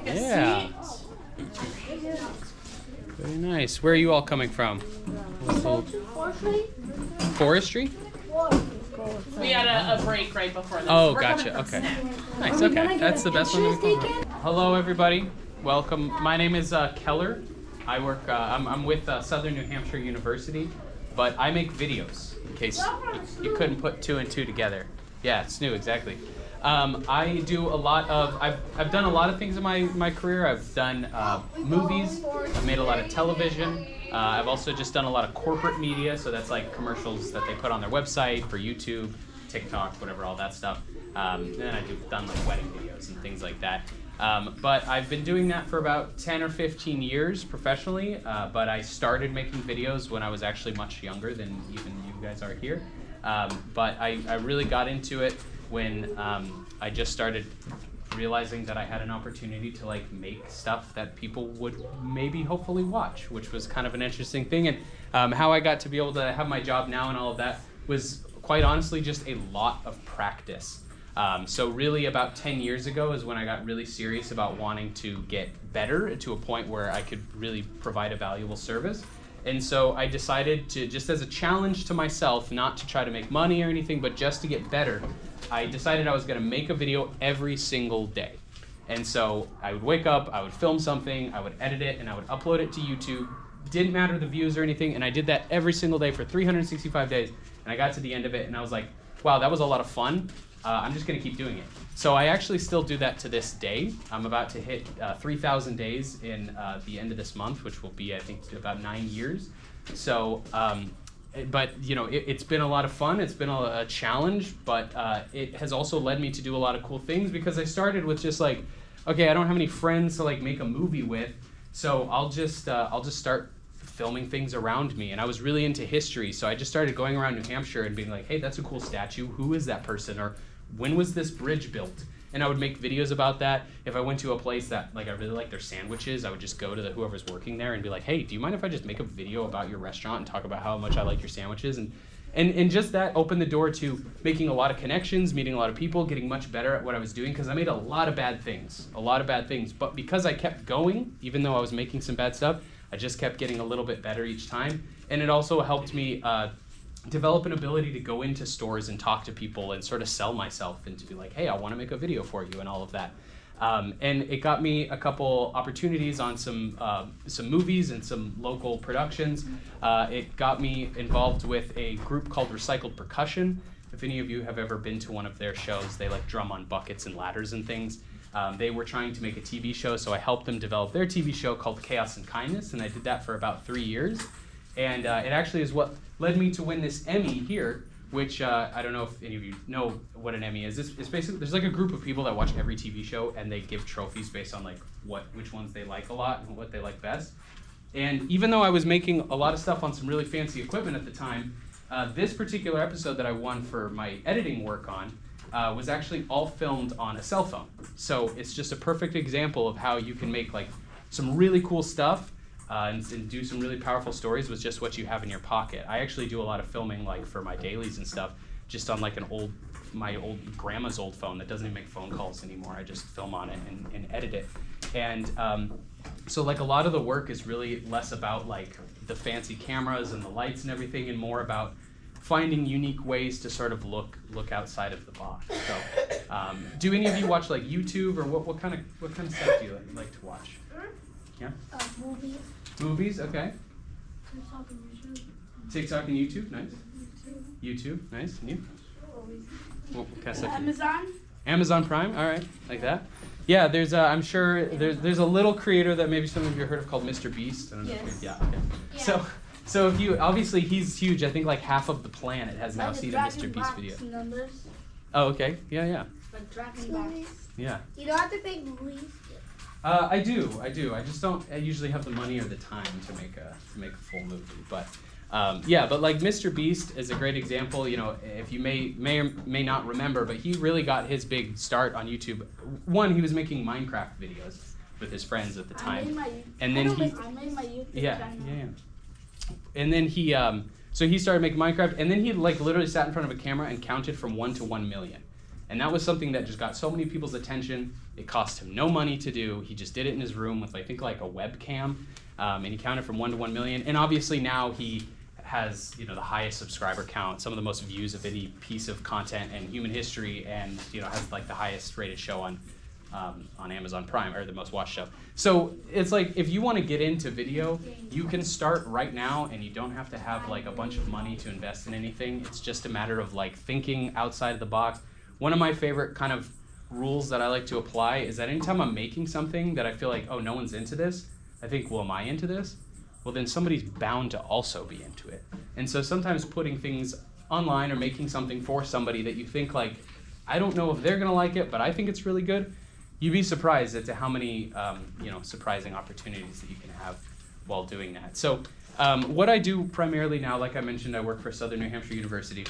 Take a Yeah. seat. Very nice. Where are you all coming from? Forestry? We had a break right before this. Oh, We're gotcha. coming from Okay. Snap. Nice. Okay. That's the best one. Hello, everybody. Welcome. My name is Keller. I work. I'm with Southern New Hampshire University, but I make videos. In case you couldn't put two and two together. Yeah, it's new. Exactly. I do a lot of. I've done a lot of things in my career. I've done movies. I've made a lot of television. I've also just done a lot of corporate media, so that's like commercials that they put on their website for YouTube, TikTok, whatever, all that stuff. And then I've done like wedding videos and things like that. But I've been doing that for about 10 or 15 years professionally, but I started making videos when I was actually much younger than even you guys are here. But I really got into it when I just started realizing that I had an opportunity to like make stuff that people would maybe hopefully watch, which was kind of an interesting thing. And how I got to be able to have my job now and all of that was quite honestly just a lot of practice. So really about 10 years ago is when I got really serious about wanting to get better to a point where I could really provide a valuable service. And so I decided to, just as a challenge to myself, not to try to make money or anything, but just to get better, I decided I was going to make a video every single day. And so I would wake up, I would film something, I would edit it, and I would upload it to YouTube. Didn't matter the views or anything, and I did that every single day for 365 days. And I got to the end of it, and I was like, wow, that was a lot of fun. I'm just going to keep doing it. So I actually still do that to this day. I'm about to hit 3,000 days in the end of this month, which will be, I think, about 9 years. So, but you know, it's been a lot of fun. It's been a challenge, but it has also led me to do a lot of cool things because I started with just like, okay, I don't have any friends to like make a movie with, so I'll just start filming things around me. And I was really into history, so I just started going around New Hampshire and being like, hey, that's a cool statue. Who is that person? Or when was this bridge built? And I would make videos about that. If I went to a place that like I really like their sandwiches, I would just go to whoever's working there and be like, hey, do you mind if I just make a video about your restaurant and talk about how much I like your sandwiches? And just that opened the door to making a lot of connections, meeting a lot of people, getting much better at what I was doing, because I made a lot of bad things. But because I kept going, even though I was making some bad stuff, I just kept getting a little bit better each time. And it also helped me develop an ability to go into stores and talk to people and sort of sell myself and to be like, hey, I want to make a video for you and all of that. And it got me a couple opportunities on some movies and some local productions. It got me involved with a group called Recycled Percussion. If any of you have ever been to one of their shows, they like drum on buckets and ladders and things. They were trying to make a TV show, so I helped them develop their TV show called Chaos and Kindness, and I did that for about 3 years. And it actually is what led me to win this Emmy here, which I don't know if any of you know what an Emmy is. It's basically, there's like a group of people that watch every TV show, and they give trophies based on like which ones they like a lot and what they like best. And even though I was making a lot of stuff on some really fancy equipment at the time, this particular episode that I won for my editing work on was actually all filmed on a cell phone. So it's just a perfect example of how you can make like some really cool stuff and do some really powerful stories with just what you have in your pocket. I actually do a lot of filming like for my dailies and stuff just on like my old grandma's old phone that doesn't even make phone calls anymore. I just film on it and edit it. And so like a lot of the work is really less about like the fancy cameras and the lights and everything, and more about finding unique ways to sort of look outside of the box. So, do any of you watch like YouTube, or what kind of stuff do you like to watch? Yeah. Movies. Movies, okay. TikTok and YouTube. TikTok and YouTube, nice. YouTube, nice. And you? What kind of stuff? Amazon. Amazon Prime, all right, like that. Yeah, there's I'm sure there's a little creator that maybe some of you have heard of called Mr. Beast. I don't know. Yes. Yeah. Okay. Yeah. So if you, obviously he's huge. I think like half of the planet has now seen a Mr. Beast video. Numbers, Oh, okay. Yeah. like Dragon Box. Yeah. You don't have to make movies. I do. I just don't usually have the money or the time to make a full movie. But yeah, but like Mr. Beast is a great example. You know, if you may or may not remember, but he really got his big start on YouTube. One, he was making Minecraft videos with his friends at the time, and then I made my YouTube channel. and then he so he started making Minecraft, and then he like literally sat in front of a camera and counted from 1 to 1 million. And that was something that just got so many people's attention. It cost him no money to do. He just did it in his room with, I think, like a webcam, and he counted from 1 to 1 million. And obviously now he has, you know, the highest subscriber count, some of the most views of any piece of content in human history, and, you know, has like the highest rated show on Amazon Prime, or the most watched show. So it's like, if you want to get into video, you can start right now, and you don't have to have like a bunch of money to invest in anything. It's just a matter of like thinking outside of the box. One of my favorite kind of rules that I like to apply is that anytime I'm making something that I feel like, oh, no one's into this, I think, well, am I into this? Well, then somebody's bound to also be into it. And so sometimes putting things online or making something for somebody that you think like, I don't know if they're gonna like it, but I think it's really good, you'd be surprised as to how many you know, surprising opportunities that you can have while doing that. So what I do primarily now, like I mentioned, I work for Southern New Hampshire University,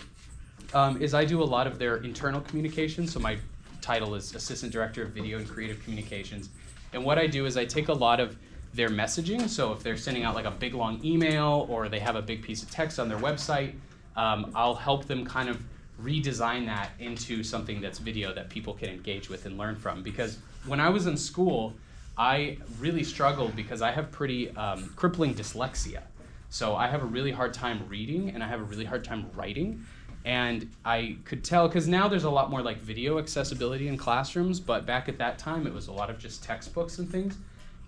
is I do a lot of their internal communications. So my title is Assistant Director of Video and Creative Communications. And what I do is I take a lot of their messaging. So if they're sending out like a big long email, or they have a big piece of text on their website, I'll help them kind of redesign that into something that's video that people can engage with and learn from. Because when I was in school, I really struggled because I have pretty crippling dyslexia. So I have a really hard time reading, and I have a really hard time writing. And I could tell, because now there's a lot more like video accessibility in classrooms, but back at that time it was a lot of just textbooks and things.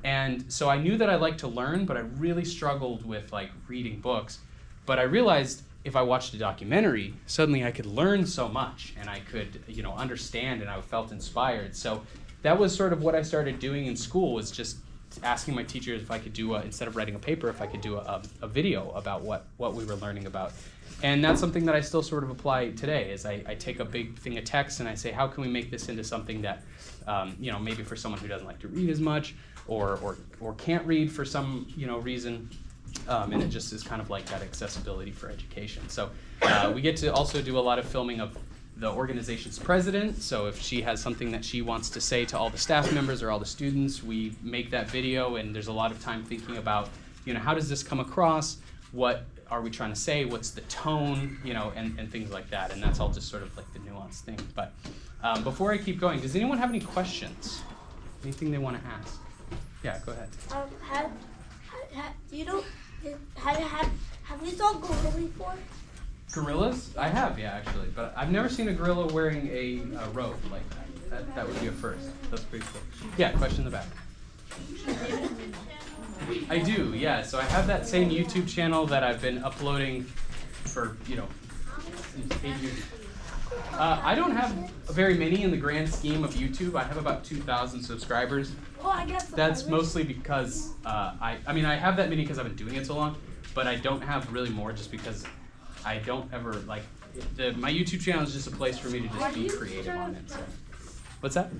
And so I knew that I liked to learn, but I really struggled with like reading books. But I realized if I watched a documentary, suddenly I could learn so much, and I could, you know, understand, and I felt inspired. So that was sort of what I started doing in school, was just asking my teachers if I could do instead of writing a paper, if I could do a video about what we were learning about. And that's something that I still sort of apply today, is I take a big thing of text and I say, how can we make this into something that, you know, maybe for someone who doesn't like to read as much, or can't read for some, you know, reason, and it just is kind of like that accessibility for education. So we get to also do a lot of filming of the organization's president. So if she has something that she wants to say to all the staff members or all the students, we make that video, and there's a lot of time thinking about, you know, how does this come across? What are we trying to say? What's the tone? You know, and things like that. And that's all just sort of like the nuanced thing. But before I keep going, does anyone have any questions? Anything they want to ask? Yeah, go ahead. Have you saw gorilla before? Gorillas? I have, yeah, actually. But I've never seen a gorilla wearing a robe like that. That would be a first. That's pretty cool. Yeah, question in the back. I do, yeah. So I have that same YouTube channel that I've been uploading for, you know, 8 years. I don't have very many in the grand scheme of YouTube. I have about 2,000 subscribers. Oh, I guess that's mostly because I mean, I have that many because I've been doing it so long, but I don't have really more just because I don't ever, like, my YouTube channel is just a place for me to just be creative on it. So. What's that?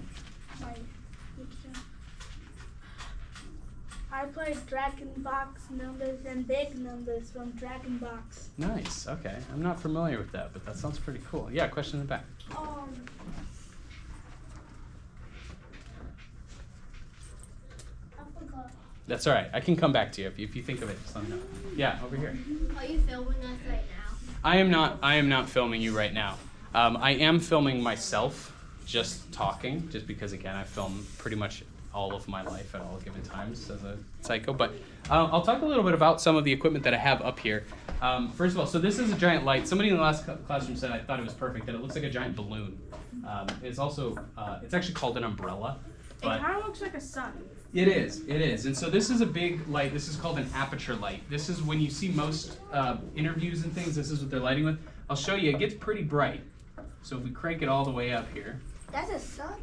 I play Dragon Box numbers and big numbers from Dragon Box. Nice, okay. I'm not familiar with that, but that sounds pretty cool. Yeah, question in the back. I forgot. That's all right. I can come back to you if you think of it. Just let me know. Yeah, over here. Are you filming us right now? I am not filming you right now. I am filming myself, just talking, just because, again, I film pretty much all of my life at all given times as a psycho. But I'll talk a little bit about some of the equipment that I have up here. First of all, so this is a giant light. Somebody in the last classroom said I thought it was perfect, that it looks like a giant balloon. It's also, it's actually called an umbrella. But it kind of looks like a sun. It is. And so this is a big light. This is called an aperture light. This is when you see most interviews and things, this is what they're lighting with. I'll show you, it gets pretty bright. So if we crank it all the way up here. That's a sun?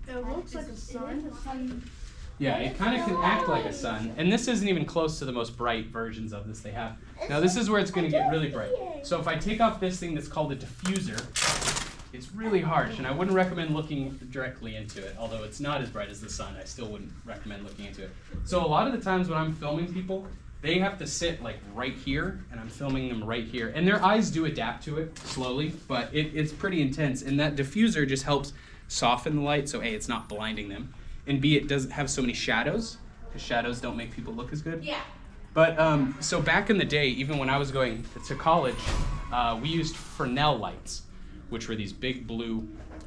It looks like a sun. Yeah, it kind of can act like a sun. And this isn't even close to the most bright versions of this they have. Now this is where it's going to get really bright. So if I take off this thing that's called a diffuser, it's really harsh, and I wouldn't recommend looking directly into it. Although it's not as bright as the sun, I still wouldn't recommend looking into it. So a lot of the times when I'm filming people, they have to sit like right here, and I'm filming them right here. And their eyes do adapt to it slowly, but it's pretty intense. And that diffuser just helps soften the light, so A, it's not blinding them, and B, it doesn't have so many shadows, because shadows don't make people look as good. Yeah. But so back in the day, even when I was going to college, we used Fresnel lights, which were these big blue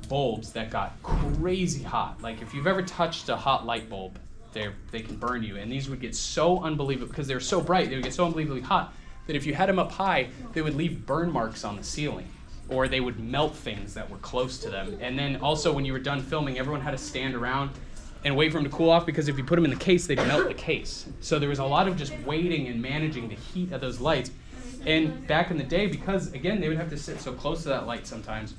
bulbs that got crazy hot. Like if you've ever touched a hot light bulb, they can burn you. And these would get so unbelievable, because they were so bright, they would get so unbelievably hot that if you had them up high, they would leave burn marks on the ceiling, or they would melt things that were close to them. And then also when you were done filming, everyone had to stand around and wait for them to cool off, because if you put them in the case, they'd melt the case. So there was a lot of just waiting and managing the heat of those lights. And back in the day, because again, they would have to sit so close to that light sometimes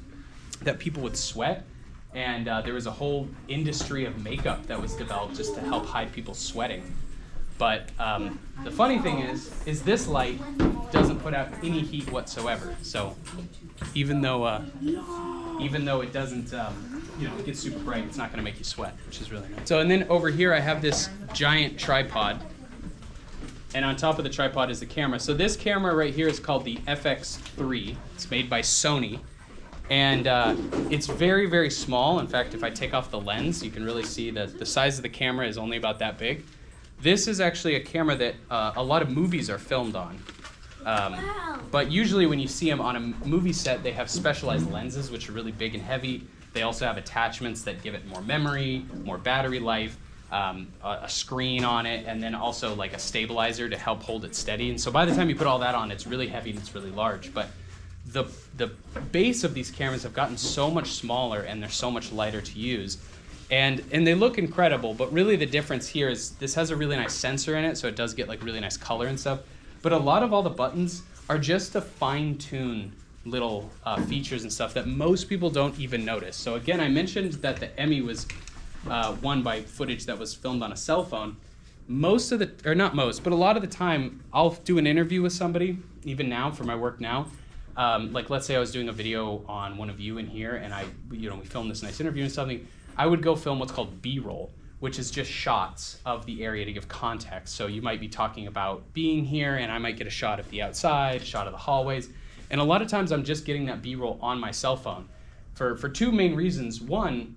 that people would sweat. And there was a whole industry of makeup that was developed just to help hide people sweating. But the funny thing is this light doesn't put out any heat whatsoever. So even though it doesn't, it gets super bright, it's not going to make you sweat, which is really nice. So, and then over here I have this giant tripod, and on top of the tripod is the camera. So this camera right here is called the FX3. It's made by Sony, and it's very, very small. In fact, if I take off the lens, you can really see that the size of the camera is only about that big. This is actually a camera that a lot of movies are filmed on. But usually when you see them on a movie set, they have specialized lenses, which are really big and heavy. They also have attachments that give it more memory, more battery life, a screen on it, and then also like a stabilizer to help hold it steady. And so by the time you put all that on, it's really heavy and it's really large. But the base of these cameras have gotten so much smaller, and they're so much lighter to use. And they look incredible, but really the difference here is this has a really nice sensor in it, so it does get like really nice color and stuff. But a lot of all the buttons are just to fine-tune little features and stuff that most people don't even notice. So again, I mentioned that the Emmy was won by footage that was filmed on a cell phone. Most of the, or not most, but a lot of the time, I'll do an interview with somebody, even now for my work now. Like let's say I was doing a video on one of you in here, and we filmed this nice interview and something. I would go film what's called B-roll, which is just shots of the area to give context. So you might be talking about being here, and I might get a shot of the outside, a shot of the hallways. And a lot of times I'm just getting that B-roll on my cell phone for two main reasons. One,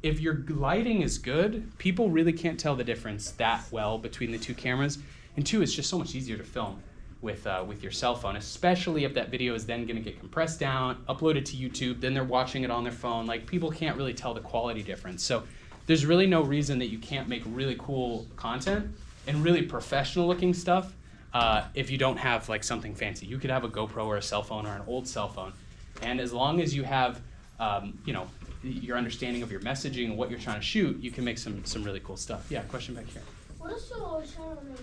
if your lighting is good, people really can't tell the difference that well between the two cameras. And two, it's just so much easier to film with your cell phone, especially if that video is then gonna get compressed down, uploaded to YouTube, then they're watching it on their phone. Like, people can't really tell the quality difference. So there's really no reason that you can't make really cool content and really professional looking stuff if you don't have like something fancy. You could have a GoPro or a cell phone or an old cell phone. And as long as you have your understanding of your messaging and what you're trying to shoot, you can make some really cool stuff. Yeah, question back here. What is your channel name?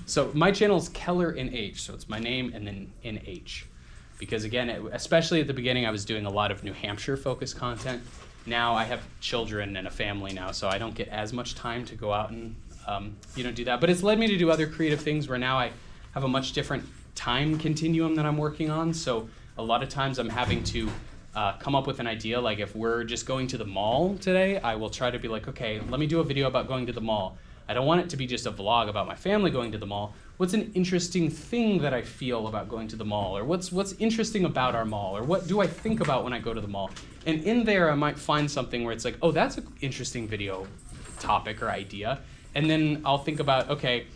So my channel is Keller NH, so it's my name and then NH. Because again, especially at the beginning, I was doing a lot of New Hampshire focused content. Now I have children and a family now, so I don't get as much time to go out and do that. But it's led me to do other creative things where now I have a much different time continuum that I'm working on. So a lot of times I'm having to come up with an idea. Like if we're just going to the mall today, I will try to be like, okay, let me do a video about going to the mall. I don't want it to be just a vlog about my family going to the mall. What's an interesting thing that I feel about going to the mall? Or what's interesting about our mall? Or what do I think about when I go to the mall? And in there, I might find something where it's like, oh, that's an interesting video topic or idea. And then I'll think about, okay,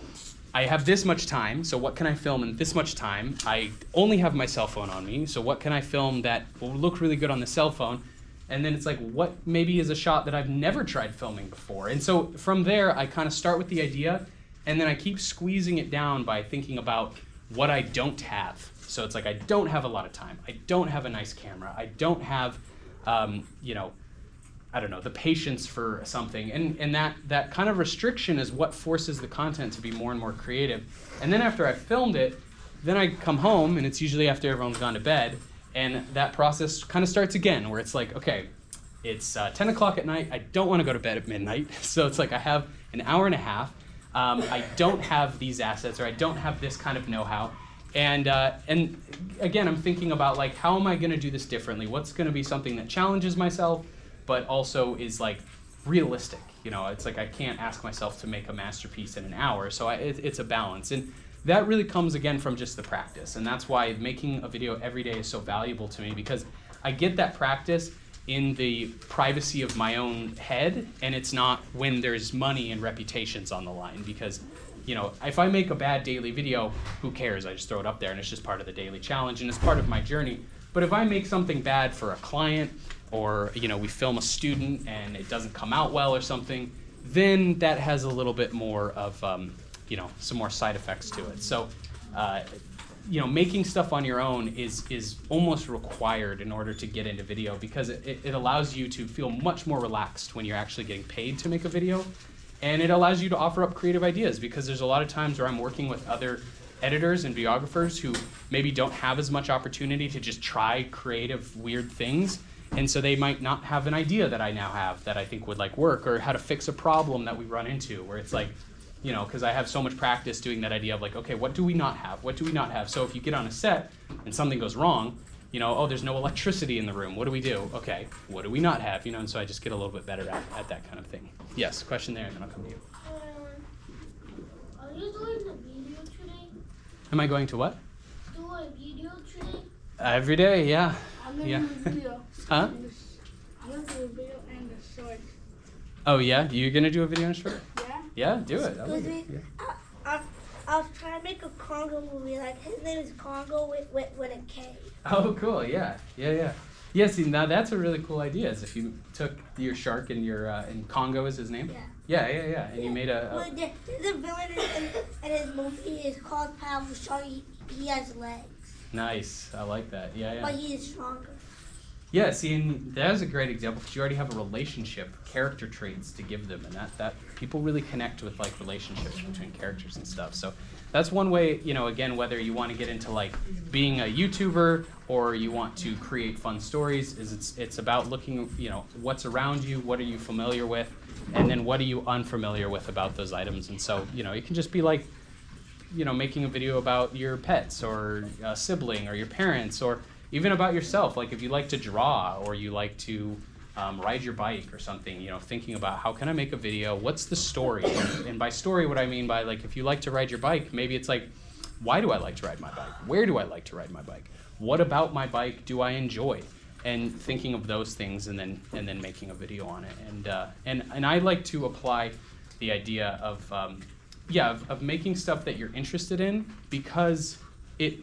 I have this much time, so what can I film in this much time? I only have my cell phone on me, so what can I film that will look really good on the cell phone? And then it's like, what maybe is a shot that I've never tried filming before? And so from there, I kind of start with the idea, and then I keep squeezing it down by thinking about what I don't have. So it's like, I don't have a lot of time. I don't have a nice camera. I don't have, I don't know, the patience for something. And that kind of restriction is what forces the content to be more and more creative. And then after I've filmed it, then I come home, and it's usually after everyone's gone to bed, and that process kind of starts again, where it's like, okay, it's 10 o'clock at night. I don't want to go to bed at midnight. So it's like I have an hour and a half. I don't have these assets, or I don't have this kind of know-how. And again, I'm thinking about like, how am I going to do this differently? What's going to be something that challenges myself, but also is like realistic? It's like I can't ask myself to make a masterpiece in an hour. So it's a balance. And that really comes again from just the practice. And that's why making a video every day is so valuable to me, because I get that practice in the privacy of my own head, and it's not when there's money and reputations on the line. Because if I make a bad daily video, who cares? I just throw it up there, and it's just part of the daily challenge, and it's part of my journey. But if I make something bad for a client or we film a student and it doesn't come out well or something, then that has a little bit more of some more side effects to it. So making stuff on your own is almost required in order to get into video, because it allows you to feel much more relaxed when you're actually getting paid to make a video. And it allows you to offer up creative ideas, because there's a lot of times where I'm working with other editors and videographers who maybe don't have as much opportunity to just try creative, weird things. And so they might not have an idea that I now have that I think would work, or how to fix a problem that we run into, where it's because I have so much practice doing that idea of okay, what do we not have? What do we not have? So if you get on a set and something goes wrong, oh, there's no electricity in the room. What do we do? Okay, what do we not have? And so I just get a little bit better at that kind of thing. Yes, question there, and then I'll come to you. Are you doing the video today? Am I going to what? Do a video today? Every day, yeah. I'm gonna Yeah. do a video. Huh? I'm gonna do a video and a short. Oh yeah, you're gonna do a video on short? Yeah? Yeah, do it. I love Excuse it. me. Yeah. I was trying to make a Congo movie. His name is Congo with a K. Oh, cool. Yeah. Yeah. See, now that's a really cool idea. Is if you took your shark and your and Congo is his name. Yeah. Yeah. And you made a. Well, there's a villain in his movie. It's called Powerful Shark. He has legs, Nice. I like that. Yeah. but he is stronger. Yeah, see, and that is a great example, because you already have a relationship, character traits to give them, and that people really connect with relationships between characters and stuff. So that's one way, again, whether you want to get into being a YouTuber or you want to create fun stories, is it's about looking, what's around you, what are you familiar with, and then what are you unfamiliar with about those items. And so, it can just be making a video about your pets or a sibling or your parents, or even about yourself, if you like to draw or you like to ride your bike or something, thinking about how can I make a video, what's the story? And by story, what I mean by if you like to ride your bike, maybe it's why do I like to ride my bike? Where do I like to ride my bike? What about my bike do I enjoy? And thinking of those things and then making a video on it. And I like to apply the idea of making stuff that you're interested in, because it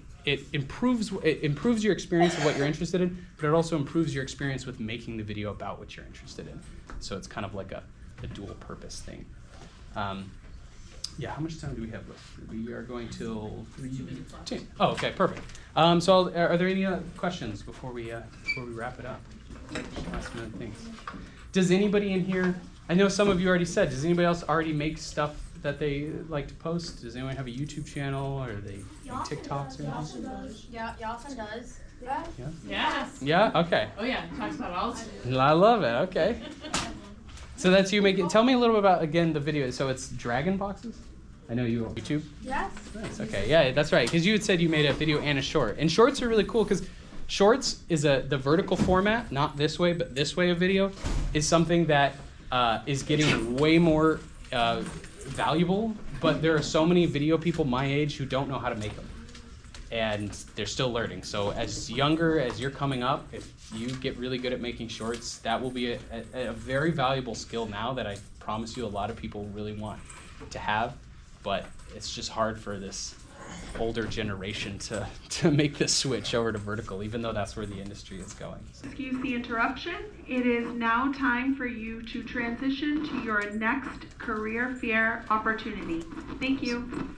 improves your experience of what you're interested in, but it also improves your experience with making the video about what you're interested in. So it's kind of like a dual purpose thing. How much time do we have left? We are going till 3:15. Oh, okay, perfect. So are there any questions before we wrap it up? Last minute things. Does anybody in here? I know some of you already said. Does anybody else already make stuff that they like to post? Does anyone have a YouTube channel, or they make TikToks or anything? Yeah, Yawson does. Yeah. Yeah. Yes. Yeah. Okay. Oh yeah, he talks about all the time. I love it. Okay. So that's you making. Tell me a little bit about again the video. So it's Dragon Boxes. I know you on YouTube. Yes. Nice. Okay. Yeah, that's right. Because you had said you made a video and a short. And shorts are really cool because shorts is the vertical format, not this way, but this way of video, is something that is getting way more valuable. But there are so many video people my age who don't know how to make them, and they're still learning. So as you're coming up, if you get really good at making shorts, that will be a very valuable skill now that I promise you a lot of people really want to have. But it's just hard for this older generation to make the switch over to vertical, even though that's where the industry is going. Excuse the interruption. It is now time for you to transition to your next career fair opportunity. Thank you.